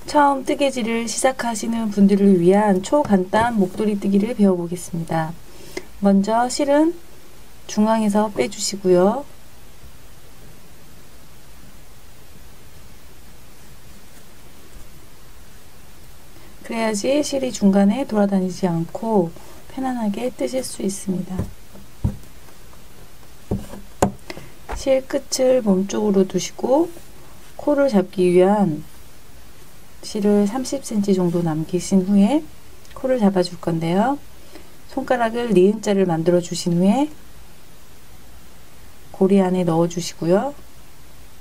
처음 뜨개질을 시작하시는 분들을 위한 초간단 목도리 뜨기를 배워보겠습니다. 먼저 실은 중앙에서 빼주시고요. 그래야지 실이 중간에 돌아다니지 않고 편안하게 뜨실 수 있습니다. 실 끝을 몸쪽으로 두시고 코를 잡기 위한 실을 30cm 정도 남기신 후에 코를 잡아 줄 건데요. 손가락을 니은자를 만들어 주신 후에 고리 안에 넣어 주시고요.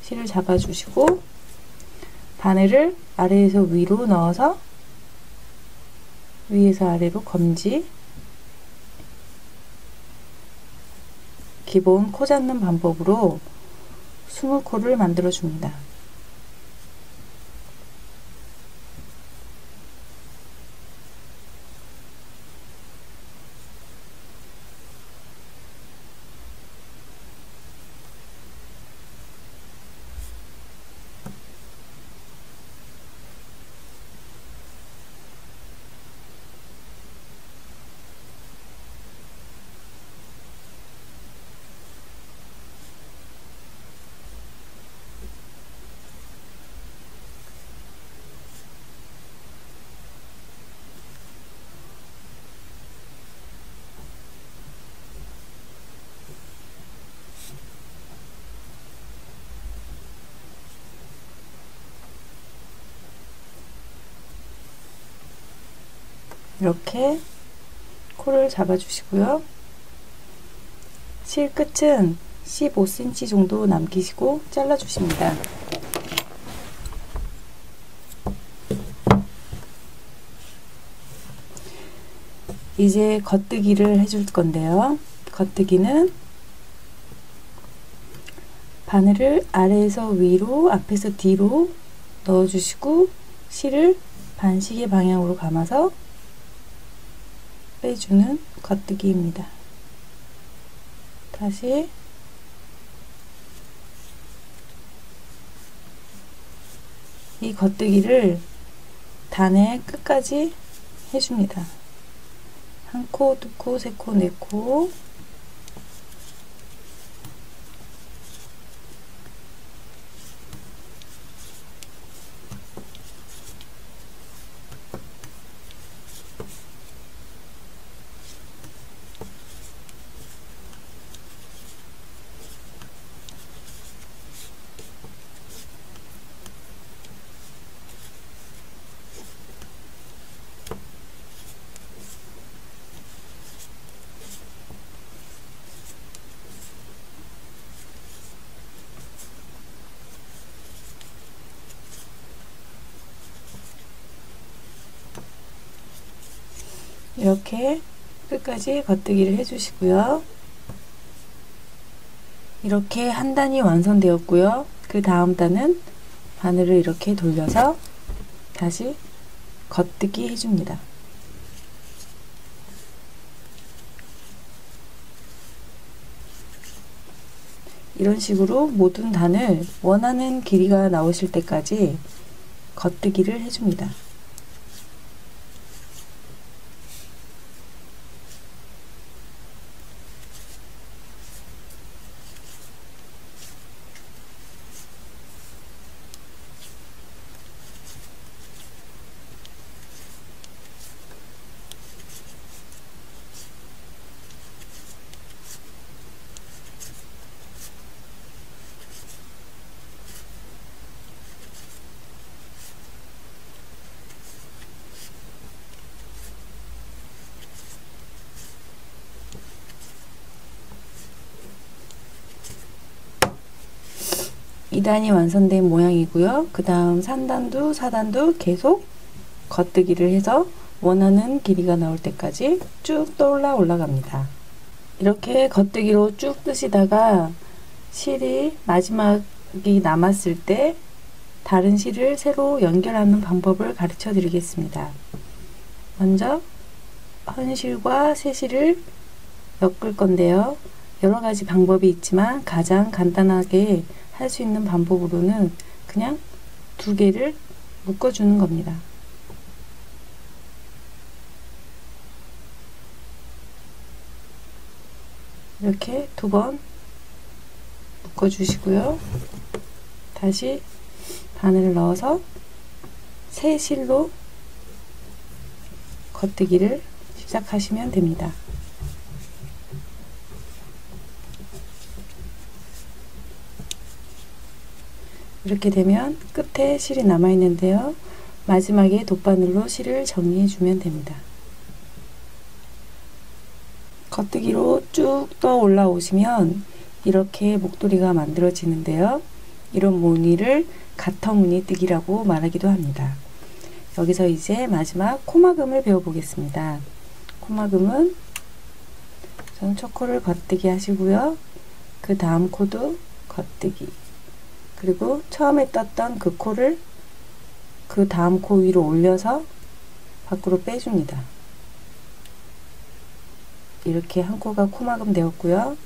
실을 잡아 주시고 바늘을 아래에서 위로 넣어서 위에서 아래로 검지, 기본 코 잡는 방법으로 20코를 만들어 줍니다. 이렇게 코를 잡아 주시고요. 실 끝은 15cm 정도 남기시고 잘라 주십니다. 이제 겉뜨기를 해줄 건데요. 겉뜨기는 바늘을 아래에서 위로, 앞에서 뒤로 넣어주시고 실을 반시계 방향으로 감아서 빼주는 겉뜨기입니다. 다시 이 겉뜨기를 단의 끝까지 해줍니다. 한 코, 두 코, 세 코, 네 코. 이렇게 끝까지 겉뜨기를 해주시고요. 이렇게 한 단이 완성되었고요. 그 다음 단은 바늘을 이렇게 돌려서 다시 겉뜨기 해줍니다. 이런 식으로 모든 단을 원하는 길이가 나오실 때까지 겉뜨기를 해줍니다. 이 단이 완성된 모양이고요. 그 다음 3단도 4단도 계속 겉뜨기를 해서 원하는 길이가 나올 때까지 쭉 떠올라 올라갑니다. 이렇게 겉뜨기로 쭉 뜨시다가 실이 마지막이 남았을 때 다른 실을 새로 연결하는 방법을 가르쳐 드리겠습니다. 먼저 헌실과 새실을 엮을 건데요. 여러 가지 방법이 있지만 가장 간단하게 할 수 있는 방법으로는 그냥 두 개를 묶어주는 겁니다. 이렇게 2번 묶어주시고요. 다시 바늘을 넣어서 새 실로 겉뜨기를 시작하시면 됩니다. 이렇게 되면 끝에 실이 남아 있는데요. 마지막에 돗바늘로 실을 정리해 주면 됩니다. 겉뜨기로 쭉 떠 올라오시면 이렇게 목도리가 만들어지는데요. 이런 무늬를 가터무늬 뜨기라고 말하기도 합니다. 여기서 이제 마지막 코막음을 배워보겠습니다. 코막음은 우선 첫 코를 겉뜨기 하시고요. 그 다음 코도 겉뜨기, 그리고 처음에 떴던 그 코를 그 다음 코 위로 올려서 밖으로 빼줍니다. 이렇게 한 코가 코막음 되었고요.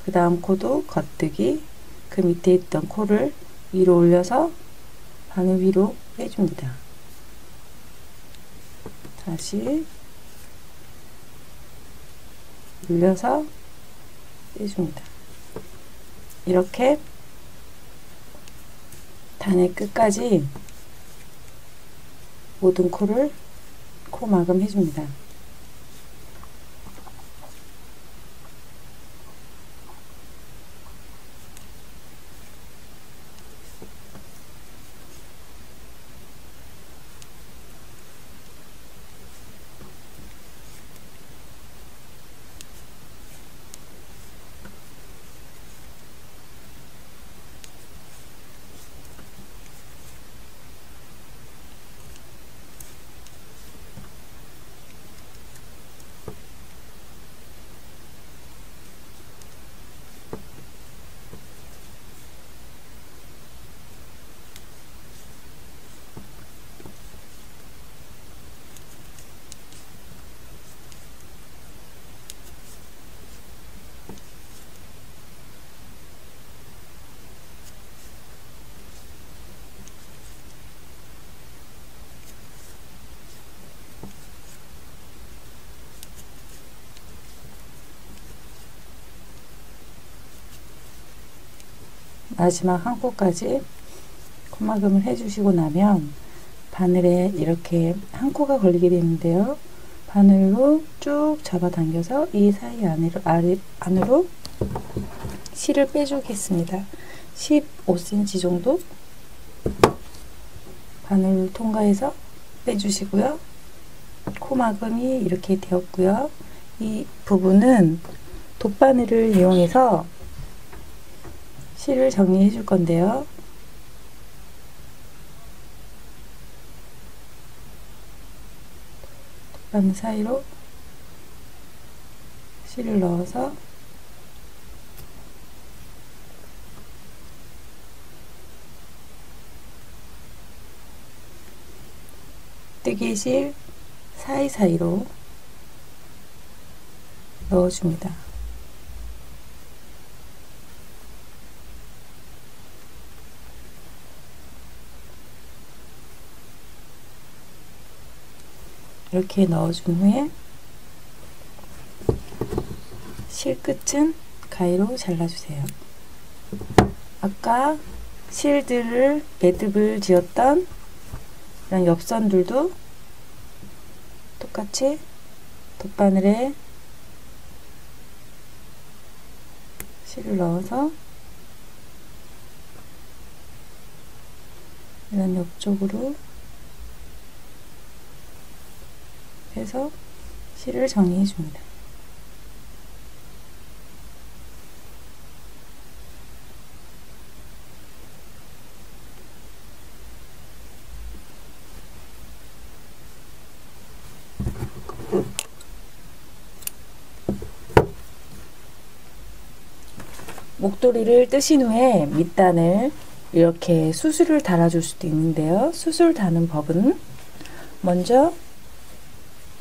그 다음 코도 겉뜨기, 그 밑에 있던 코를 위로 올려서 바늘 위로 빼줍니다. 다시 올려서 빼줍니다. 이렇게 단의 끝까지 모든 코를 코막음 해줍니다. 마지막 한 코까지 코막음을 해주시고 나면 바늘에 이렇게 한 코가 걸리게 되는데요. 바늘로 쭉 잡아당겨서 이 사이 안으로 실을 빼주겠습니다. 15cm 정도 바늘을 통과해서 빼주시고요. 코막음이 이렇게 되었고요. 이 부분은 돗바늘을 이용해서 실을 정리해 줄 건데요. 돗바늘 사이로 실을 넣어서 뜨개실 사이사이로 넣어줍니다. 이렇게 넣어준 후에 실 끝은 가위로 잘라주세요. 아까 실들을 매듭을 지었던 이런 옆선들도 똑같이 돗바늘에 실을 넣어서 이런 옆쪽으로 해서 실을 정리해 줍니다. 목도리를 뜨신 후에 밑단을 이렇게 수술을 달아줄 수도 있는데요. 수술 다는 법은 먼저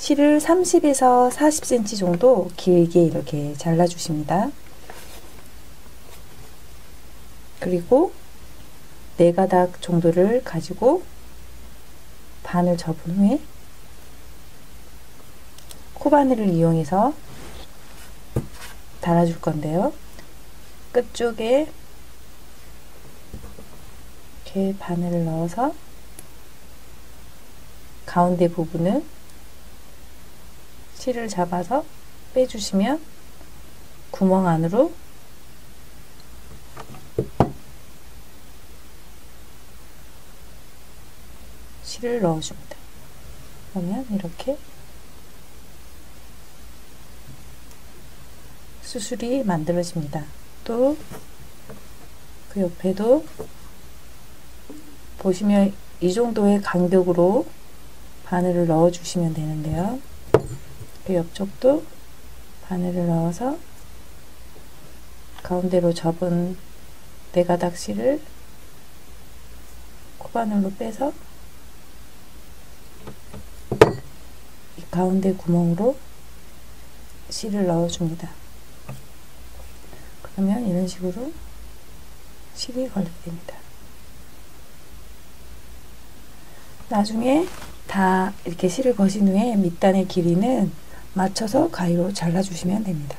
실을 30에서 40cm 정도 길게 이렇게 잘라주십니다. 그리고 4가닥 정도를 가지고 반을 접은 후에 코바늘을 이용해서 달아줄 건데요. 끝쪽에 이렇게 바늘을 넣어서 가운데 부분을 실을 잡아서 빼주시면 구멍 안으로 실을 넣어줍니다. 그러면 이렇게 수술이 만들어집니다. 또 그 옆에도 보시면 이 정도의 간격으로 바늘을 넣어 주시면 되는데요. 그 옆쪽도 바늘을 넣어서 가운데로 접은 네가닥 실을 코바늘로 빼서 이 가운데 구멍으로 실을 넣어 줍니다. 그러면 이런 식으로 실이 걸리게 됩니다. 나중에 다 이렇게 실을 거신 후에 밑단의 길이는 맞춰서 가위로 잘라주시면 됩니다.